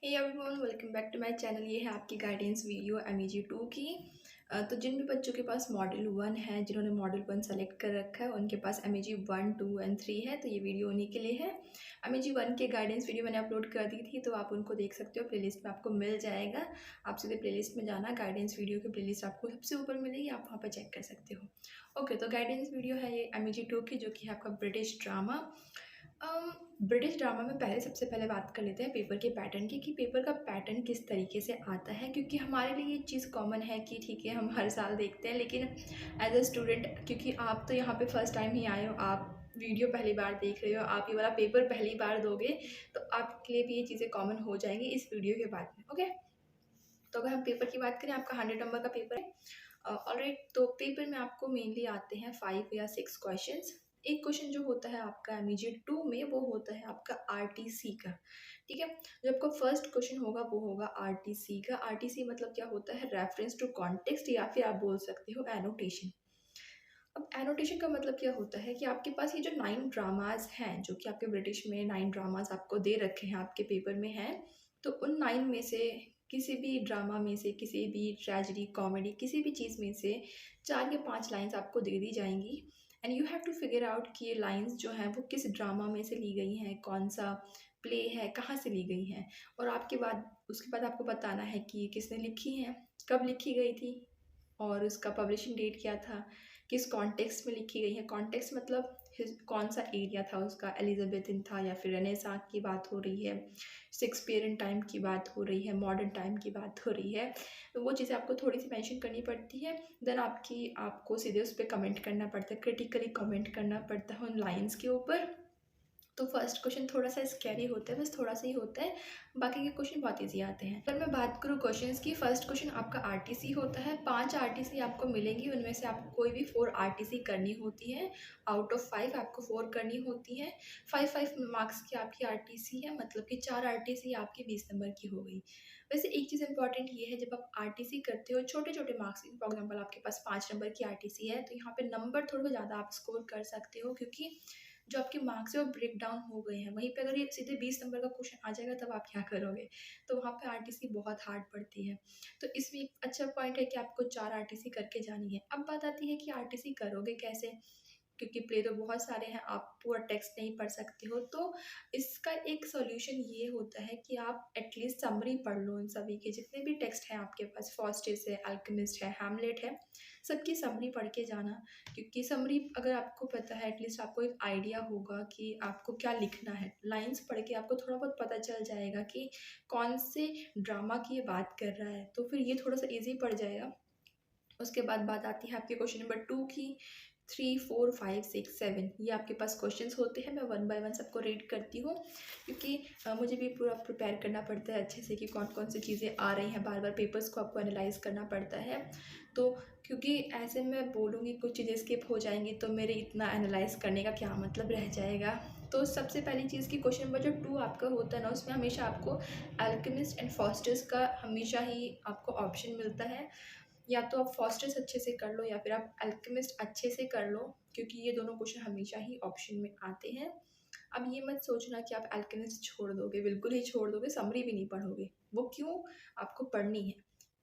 Hey everyone, welcome back to my channel. ये है आपकी गाइडेंस वीडियो MEG 2 की। तो जिन भी बच्चों के पास मॉडल 1 है, जिन्होंने मॉडल 1 सेलेक्ट कर रखा है, उनके पास MEG 1, 2 एंड 3 है। तो ये वीडियो उन्हीं के लिए है। MEG 1 के गाइडेंस वीडियो मैंने अपलोड कर दी थी, तो आप उनको देख सकते हो। प्लेलिस्ट में आपको मिल जाएगा। आप सीधे प्लेलिस्ट में जाना, गाइडेंस वीडियो की प्लेलिस्ट आपको सबसे ऊपर मिलेगी, आप वहाँ पर चेक कर सकते हो। ओके, तो गाइडेंस वीडियो है ये MEG 2 की, जो कि है आपका ब्रिटिश ड्रामा। ब्रिटिश ड्रामा में सबसे पहले बात कर लेते हैं पेपर के पैटर्न की, कि पेपर का पैटर्न किस तरीके से आता है। क्योंकि हमारे लिए ये चीज़ कॉमन है कि ठीक है, हम हर साल देखते हैं, लेकिन एज अ स्टूडेंट, क्योंकि आप तो यहाँ पे फर्स्ट टाइम ही आए हो, आप वीडियो पहली बार देख रहे हो, आप ये वाला पेपर पहली बार दोगे, तो आपके लिए भी ये चीज़ें कॉमन हो जाएंगी इस वीडियो के बाद में। ओके, तो अगर हम पेपर की बात करें, आपका 100 नंबर का पेपर है। ऑलराइट, तो पेपर में आपको मेनली आते हैं 5 या 6 क्वेश्चंस। एक क्वेश्चन जो होता है आपका MEG 2 में, वो होता है आपका RTC का। ठीक है, जो आपका फर्स्ट क्वेश्चन होगा वो होगा RTC का। RTC मतलब क्या होता है? रेफरेंस टू कॉन्टेक्स्ट, या फिर आप बोल सकते हो एनोटेशन। अब एनोटेशन का मतलब क्या होता है कि आपके पास ये जो 9 ड्रामाज हैं, जो कि आपके ब्रिटिश में 9 ड्रामाज आपको दे रखे हैं, आपके पेपर में हैं, तो उन 9 में से किसी भी ड्रामा में से, किसी भी ट्रेजेडी, कॉमेडी, किसी भी चीज़ में से 4 या 5 लाइंस आपको दे दी जाएंगी। And you have to figure out कि ये लाइंस जो हैं वो किस ड्रामा में से ली गई हैं, कौन सा प्ले है, कहाँ से ली गई हैं। और उसके बाद आपको बताना है कि ये किसने लिखी हैं, कब लिखी गई थी, और उसका पब्लिशिंग डेट क्या था, किस कॉन्टेक्स्ट में लिखी गई है। कॉन्टेक्स्ट मतलब कौन सा एरिया था उसका, एलिजाबेथन था या फिर रेनेसां की बात हो रही है, शेक्सपियरन टाइम की बात हो रही है, मॉडर्न टाइम की बात हो रही है। तो वो चीज़ें आपको थोड़ी सी मेंशन करनी पड़ती है। देन आपको सीधे उस पर कमेंट करना पड़ता है, क्रिटिकली कमेंट करना पड़ता है उन लाइन्स के ऊपर। तो फर्स्ट क्वेश्चन थोड़ा सा स्कैरी होता है, बस थोड़ा सा ही होता है, बाकी के क्वेश्चन बहुत ईजी आते हैं। अगर मैं बात करूँ क्वेश्चंस की, फर्स्ट क्वेश्चन आपका RTC होता है। 5 RTC आपको मिलेंगी, उनमें से आपको कोई भी 4 RTC करनी होती है। आउट ऑफ 5 आपको 4 करनी होती है। 5 मार्क्स की आपकी RTC है, मतलब कि 4 RTC आपकी 20 नंबर की हो गई। वैसे एक चीज़ इंपॉर्टेंट ये है, जब आप RTC करते हो छोटे छोटे मार्क्स की, फॉर एग्जाम्पल आपके पास 5 नंबर की RTC है, तो यहाँ पे नंबर थोड़ा ज़्यादा आप स्कोर कर सकते हो, क्योंकि जो आपके मार्क्स है वो ब्रेक डाउन हो गए हैं। वहीं पे अगर ये सीधे 20 नंबर का क्वेश्चन आ जाएगा, तब आप क्या करोगे? तो वहाँ पे RTC बहुत हार्ड पड़ती है। तो इसमें एक अच्छा पॉइंट है कि आपको 4 RTC करके जानी है। अब बात आती है कि RTC करोगे कैसे, क्योंकि प्ले तो बहुत सारे हैं, आप पूरा टेक्स्ट नहीं पढ़ सकते हो। तो इसका एक सॉल्यूशन ये होता है कि आप एटलीस्ट समरी पढ़ लो। इन सभी के जितने भी टेक्स्ट हैं आपके पास, फॉस्टिस है, अल्केमिस्ट है, हैमलेट है, सबकी समरी पढ़ के जाना। क्योंकि समरी अगर आपको पता है, एटलीस्ट आपको एक आइडिया होगा कि आपको क्या लिखना है। लाइंस पढ़ के आपको थोड़ा बहुत पता चल जाएगा कि कौन से ड्रामा की ये बात कर रहा है, तो फिर ये थोड़ा सा ईजी पड़ जाएगा। उसके बाद बात आती है आपके क्वेश्चन नंबर 2 की। 3, 4, 5, 6, 7 ये आपके पास क्वेश्चंस होते हैं। मैं 1 बाय 1 सबको रीड करती हूँ, क्योंकि मुझे भी पूरा प्रिपेयर करना पड़ता है अच्छे से कि कौन कौन सी चीज़ें आ रही हैं। बार बार पेपर्स को आपको एनालाइज करना पड़ता है। तो क्योंकि ऐसे मैं बोलूँगी, कुछ चीज़ें स्किप हो जाएंगी, तो मेरे इतना एनालाइज करने का क्या मतलब रह जाएगा। तो सबसे पहली चीज़ की क्वेश्चन नंबर जो 2 आपका होता है ना, उसमें हमेशा आपको अल्केमिस्ट एंड फॉस्टर्स का हमेशा ही आपको ऑप्शन मिलता है। या तो आप फॉस्टर्स अच्छे से कर लो, या फिर आप अल्केमिस्ट अच्छे से कर लो, क्योंकि ये दोनों क्वेश्चन हमेशा ही ऑप्शन में आते हैं। अब ये मत सोचना कि आप अल्केमिस्ट छोड़ दोगे, बिल्कुल ही छोड़ दोगे, समरी भी नहीं पढ़ोगे। वो क्यों? आपको पढ़नी है।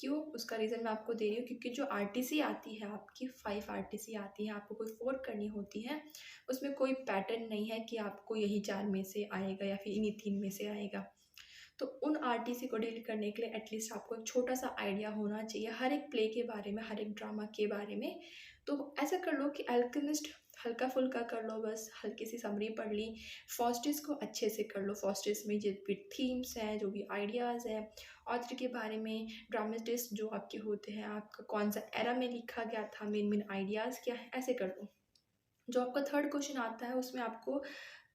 क्यों? उसका रीज़न मैं आपको दे रही हूँ, क्योंकि जो RTC आती है आपकी, 5 RTC आती है, आपको कोई 4 करनी होती है, उसमें कोई पैटर्न नहीं है कि आपको यही 4 में से आएगा या फिर इन्हीं 3 में से आएगा। तो उन RTC को डील करने के लिए एटलीस्ट आपको एक छोटा सा आइडिया होना चाहिए हर एक प्ले के बारे में, हर एक ड्रामा के बारे में। तो ऐसा कर लो कि अल्केमिस्ट हल्का फुल्का कर लो, बस हल्की सी समरी पढ़ ली। फॉस्टिस को अच्छे से कर लो। फॉस्टिस में जो भी थीम्स हैं, जो भी आइडियाज़ हैं, ऑथर के बारे में, ड्रामेटिस्ट जो आपके होते हैं, आपका कौन सा एरा में लिखा गया था, मेन मेन आइडियाज़ क्या है, ऐसे कर लो। जो आपका थर्ड क्वेश्चन आता है, उसमें आपको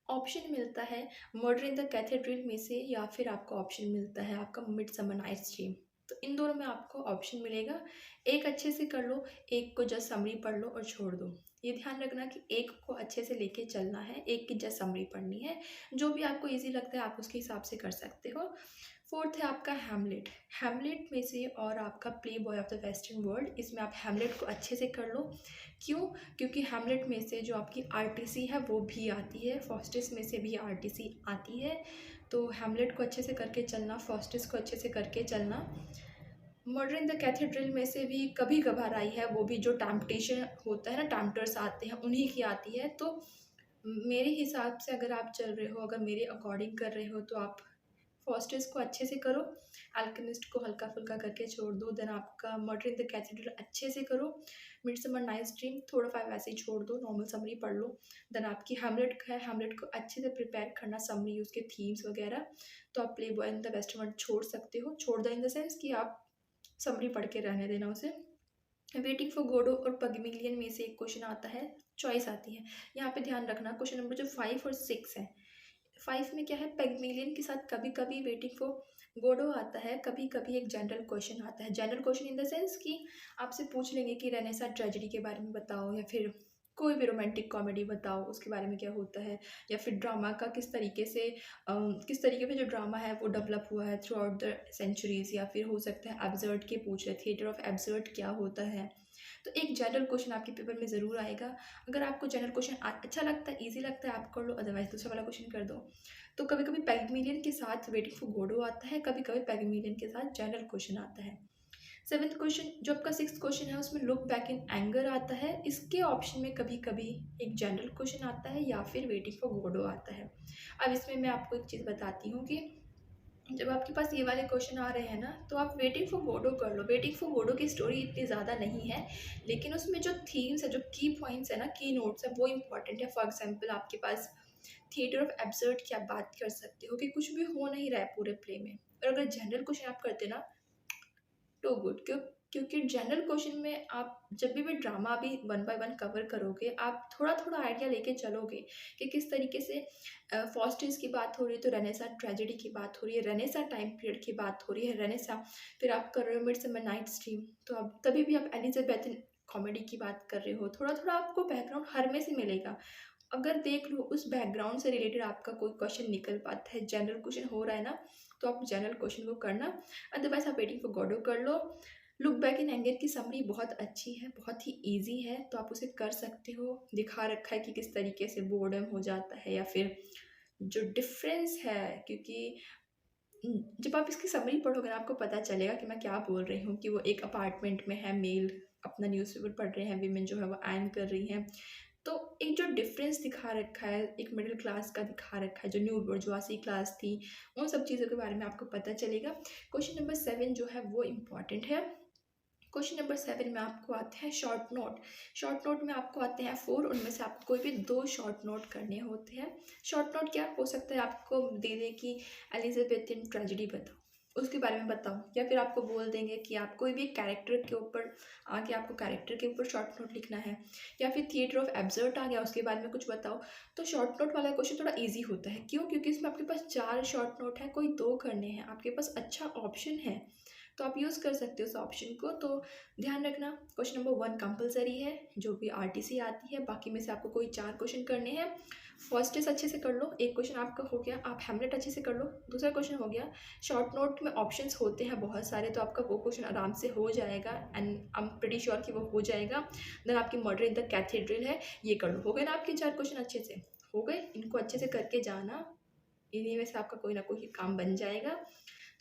ऑप्शन मिलता है मर्डर इन द कैथेड्रल में से, या फिर आपको ऑप्शन मिलता है आपका मिडसमर नाइट्स ड्रीम। तो इन दोनों में आपको ऑप्शन मिलेगा। एक अच्छे से कर लो, एक को जस्ट समरी पढ़ लो और छोड़ दो। ये ध्यान रखना कि एक को अच्छे से लेके चलना है, एक की जस्ट समरी पढ़नी है। जो भी आपको इजी लगता है आप उसके हिसाब से कर सकते हो। फोर्थ है आपका हैमलेट। हैमलेट में से और आपका play boy of the western world, इसमें आप हैमलेट को अच्छे से कर लो। क्यों? क्योंकि हैमलेट में से जो आपकी RTC है वो भी आती है, फॉस्टिस में से भी RTC आती है। तो हैमलेट को अच्छे से करके चलना, फास्टिस को अच्छे से करके चलना। मर्डर इन द कैथेड्रल में से भी कभी कभार आई है, वो भी जो टैम्पटेशन होता है ना, टैम्पटर्स आते हैं उन्हीं की आती है। तो मेरे हिसाब से अगर आप चल रहे हो, अगर मेरे अकॉर्डिंग कर रहे हो, तो आप फास्टिस को अच्छे से करो, अल्केमिस्ट को हल्का फुल्का करके छोड़ दो। देन आपका मर्डर इन द कैथेड्रल अच्छे से करो, मिडसमर नाइट्स ड्रीम थोड़ा 5 ऐसे ही छोड़ दो, नॉर्मल समरी पढ़ लो। देन आपकी हैमलेट है, हैमलेट को अच्छे से प्रिपेयर करना, समरी उसके थीम्स वगैरह। तो आप play boy in the western छोड़ सकते हो, छोड़ दो इन द सेंस कि आप समरी पढ़ के रहने देना उसे। वेटिंग फॉर गोडो और पगमिलियन में से एक क्वेश्चन आता है, चॉइस आती है। यहाँ पे ध्यान रखना, क्वेश्चन नंबर जो 5 और 6 है, 5 में क्या है, पेगमिलियन के साथ कभी कभी वेटिंग फॉर गोडो आता है, कभी कभी एक जनरल क्वेश्चन आता है। General question in the sense कि आपसे पूछ लेंगे कि रेनेसा ट्रेजेडी के बारे में बताओ, या फिर कोई भी रोमांटिक कॉमेडी बताओ उसके बारे में क्या होता है, या फिर ड्रामा का किस तरीके से किस तरीके पे जो ड्रामा है वो डेवलप हुआ है थ्रू आउट द सेंचुरीज, या फिर हो सकता है एब्सर्ड के पूछ रहे, थिएटर ऑफ एब्सर्ड क्या होता है। तो एक जनरल क्वेश्चन आपके पेपर में ज़रूर आएगा। अगर आपको जनरल क्वेश्चन अच्छा लगता है, ईजी लगता है, आप कर लो, अदरवाइज दूसरा वाला क्वेश्चन कर दो। तो कभी कभी पेगमिलियन के साथ वेटिंग फॉर गोडो आता है, कभी कभी पेगमिलियन के साथ जनरल क्वेश्चन आता है। 7th क्वेश्चन जो आपका 6th क्वेश्चन है, उसमें लुक बैक इन एंगर आता है। इसके ऑप्शन में कभी कभी एक जनरल क्वेश्चन आता है या फिर वेटिंग फॉर गोडो आता है। अब इसमें मैं आपको एक चीज़ बताती हूँ कि जब आपके पास ये वाले क्वेश्चन आ रहे हैं ना, तो आप वेटिंग फॉर गोडो कर लो। वेटिंग फॉर गोडो की स्टोरी इतनी ज़्यादा नहीं है, लेकिन उसमें जो थीम्स है, जो की पॉइंट्स है ना, की नोट्स है, वो इंपॉर्टेंट है। फॉर एग्जाम्पल आपके पास थिएटर ऑफ एब्सर्ड की आप बात कर सकते हो कि कुछ भी हो नहीं रहा है पूरे प्ले में, और अगर जनरल क्वेश्चन आप करते ना तो गुड, क्योंकि जनरल क्वेश्चन में आप जब भी ड्रामा भी 1 बाय 1 कवर करोगे, आप थोड़ा थोड़ा आइडिया लेके चलोगे कि किस तरीके से फॉस्टिस की बात हो रही है तो रेनेसा ट्रेजेडी की बात हो रही है, रेनेसा टाइम पीरियड की बात हो रही है, रेनेसा, फिर आप कर रहे हो मिडसमर नाइट्स ड्रीम, तो अब तभी भी आप एलिजाबेथन कॉमेडी की बात कर रहे हो। थोड़ा थोड़ा आपको बैकग्राउंड हर में से मिलेगा। अगर देख लो उस बैकग्राउंड से रिलेटेड आपका कोई क्वेश्चन निकल पाता है, जनरल क्वेश्चन हो रहा है ना, तो आप जनरल क्वेश्चन को करना, अदरवाइज आप वेटिंग फॉर गोडो कर लो। लुक बैक इन एंगर की समरी बहुत अच्छी है, बहुत ही इजी है, तो आप उसे कर सकते हो। दिखा रखा है कि किस तरीके से बोर्डम हो जाता है, या फिर जो डिफरेंस है, क्योंकि जब आप इसकी समरी पढ़ोगे ना, आपको पता चलेगा कि मैं क्या बोल रही हूँ। कि वो एक अपार्टमेंट में है, मेल अपना न्यूज़पेपर पढ़ रहे हैं, वीमेन जो है वो आयन कर रही हैं। तो एक जो डिफरेंस दिखा रखा है, एक मिडिल क्लास का दिखा रखा है, जो न्यू बुर्जुआसी क्लास थी, उन सब चीज़ों के बारे में आपको पता चलेगा। क्वेश्चन नंबर 7 जो है वो इम्पॉर्टेंट है। क्वेश्चन नंबर 7 में आपको आते हैं शॉर्ट नोट। शॉर्ट नोट में आपको आते हैं 4, उनमें से आपको कोई भी 2 शॉर्ट नोट करने होते हैं। शॉर्ट नोट क्या हो सकता है, आपको दे दें कि एलिजाबेथन ट्रेजेडी बताओ, उसके बारे में बताओ, या फिर आपको बोल देंगे कि आप कोई भी कैरेक्टर के ऊपर आके आपको कैरेक्टर के ऊपर शॉर्ट नोट लिखना है, या फिर थिएटर ऑफ एब्सर्ड आ गया, उसके बारे में कुछ बताओ। तो शॉर्ट नोट वाला क्वेश्चन थोड़ा ईजी होता है। क्यों? क्योंकि इसमें आपके पास 4 शॉर्ट नोट है, कोई 2 करने हैं, आपके पास अच्छा ऑप्शन है, तो आप यूज़ कर सकते हो उस ऑप्शन को। तो ध्यान रखना, क्वेश्चन नंबर 1 कंपलसरी है, जो भी आरटीसी आती है, बाकी में से आपको कोई 4 क्वेश्चन करने हैं। फर्स्ट अच्छे से कर लो, एक क्वेश्चन आपका हो गया। आप हैमलेट अच्छे से कर लो, दूसरा क्वेश्चन हो गया। शॉर्ट नोट में ऑप्शंस होते हैं बहुत सारे, तो आपका वो क्वेश्चन आराम से हो जाएगा, and I am pretty sure कि वो हो जाएगा। देन आपकी मर्डर इन द कैथेड्रल है, ये कर लो। हो गए ना आपके 4 क्वेश्चन अच्छे से? हो गए, इनको अच्छे से करके जाना, इन्हीं में से आपका कोई ना कोई काम बन जाएगा,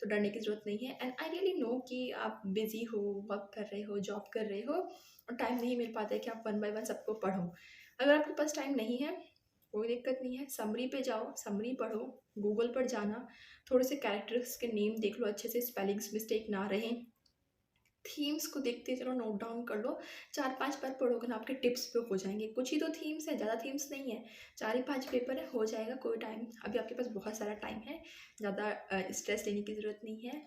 तो डरने की ज़रूरत नहीं है। एंड आई रियली नो कि आप बिज़ी हो, वर्क कर रहे हो, जॉब कर रहे हो, और टाइम नहीं मिल पाता है कि आप 1 बाय 1 सबको पढ़ो। अगर आपके पास टाइम नहीं है, कोई दिक्कत नहीं है, समरी पे जाओ, समरी पढ़ो, गूगल पर जाना, थोड़े से कैरेक्टर्स के नेम देख लो अच्छे से, स्पेलिंग्स मिस्टेक ना रहें, थीम्स को देखते चलो, नोट डाउन कर लो। 4-5 बार पढ़ोगे ना, आपके टिप्स पे हो जाएंगे। कुछ ही तो थीम्स है, ज़्यादा थीम्स नहीं है, 4 ही 5 पेपर है, हो जाएगा। कोई टाइम, अभी आपके पास बहुत सारा टाइम है, ज़्यादा स्ट्रेस लेने की ज़रूरत नहीं है।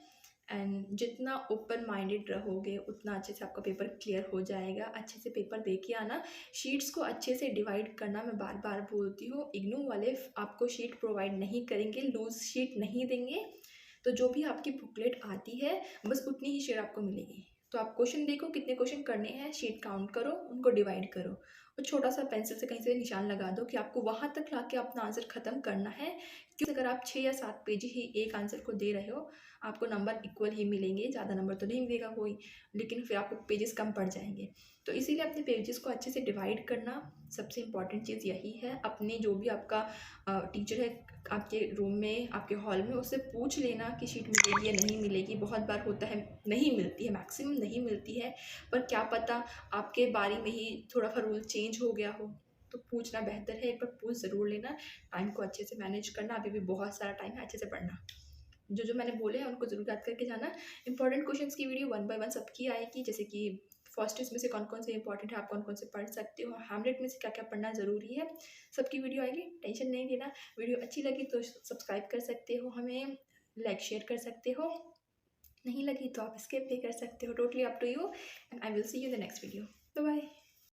एंड जितना ओपन माइंडेड रहोगे, उतना अच्छे से आपका पेपर क्लियर हो जाएगा। अच्छे से पेपर दे के आना, शीट्स को अच्छे से डिवाइड करना। मैं बार बार बोलती हूँ, इग्नू वाले आपको शीट प्रोवाइड नहीं करेंगे, लूज शीट नहीं देंगे, तो जो भी आपकी बुकलेट आती है बस उतनी ही शेयर आपको मिलेगी। तो आप क्वेश्चन देखो, कितने क्वेश्चन करने हैं, शीट काउंट करो, उनको डिवाइड करो, और छोटा सा पेंसिल से कहीं से निशान लगा दो कि आपको वहाँ तक ला के अपना आंसर ख़त्म करना है। क्योंकि अगर आप 6 या 7 पेज ही एक आंसर को दे रहे हो, आपको नंबर इक्वल ही मिलेंगे, ज़्यादा नंबर तो नहीं देगा कोई, लेकिन फिर आपको पेजेस कम पड़ जाएंगे। तो इसीलिए अपने पेजेस को अच्छे से डिवाइड करना सबसे इम्पॉर्टेंट चीज़ यही है। अपने जो भी आपका टीचर है आपके रूम में, आपके हॉल में, उससे पूछ लेना कि शीट मिलेगी या नहीं मिलेगी। बहुत बार होता है नहीं मिलती है, मैक्सिमम नहीं मिलती है, पर क्या पता आपके बारी में ही थोड़ा सा रूल चेंज हो गया हो। तो पूछना बेहतर है, एक बार पूछ ज़रूर लेना। टाइम को अच्छे से मैनेज करना, अभी भी बहुत सारा टाइम है, अच्छे से पढ़ना। जो जो मैंने बोले हैं उनको ज़रूर याद करके जाना। इंपॉर्टेंट क्वेश्चंस की वीडियो 1 बाय 1 सबकी आएगी, जैसे कि फर्स्ट इसमें से कौन कौन से इंपॉर्टेंट है, आप कौन कौन से पढ़ सकते हो, हैमलेट में से क्या क्या पढ़ना ज़रूरी है, सबकी वीडियो आएगी, टेंशन नहीं लेना। वीडियो अच्छी लगी तो सब्सक्राइब कर सकते हो हमें, लाइक शेयर कर सकते हो, नहीं लगी तो आप स्किप भी कर सकते हो। Totally up to you, and I will see you in the next video. Bye bye.